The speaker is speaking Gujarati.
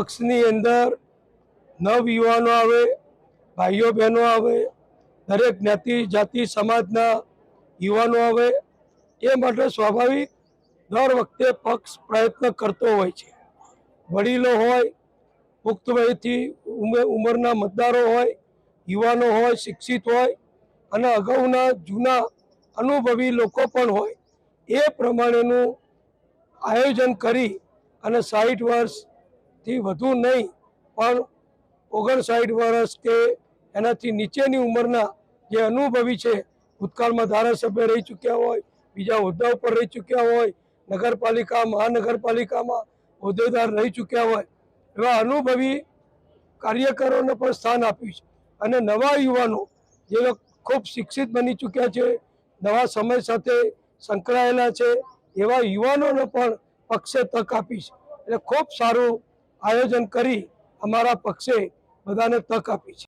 પક્ષની અંદર નવયુવાનો આવે, ભાઈઓ બહેનો આવે, દરેક જ્ઞાતિ જાતિ સમાજના યુવાનો આવે, એ માટે સ્વાભાવિક દર વખતે પક્ષ પ્રયત્ન કરતો હોય છે। વડીલો હોય, પુખ્ત વયથી ઉંમરના મતદારો હોય, યુવાનો હોય, શિક્ષિત હોય અને અગાઉના જૂના અનુભવી લોકો પણ હોય, એ પ્રમાણેનું આયોજન કરી અને 60 વર્ષથી વધુ નહીં પણ 59 વર્ષ કે એનાથી નીચેની ઉંમરના જે અનુભવી છે, ભૂતકાળમાં ધારાસભ્ય રહી ચૂક્યા હોય, બીજા હોદ્દા ઉપર રહી ચૂક્યા હોય, નગરપાલિકા મહાનગરપાલિકામાં હોદ્દેદાર રહી ચૂક્યા હોય, એવા અનુભવી કાર્યકરોને પણ સ્થાન આપ્યું છે। અને નવા યુવાનો જે ખૂબ શિક્ષિત બની ચૂક્યા છે, નવા સમય સાથે સંકળાયેલા છે, એવા યુવાનોને પણ પક્ષે તક આપી છે। એટલે ખૂબ સારું આયોજન કરી અમારા પક્ષે બધાને તક આપી છે।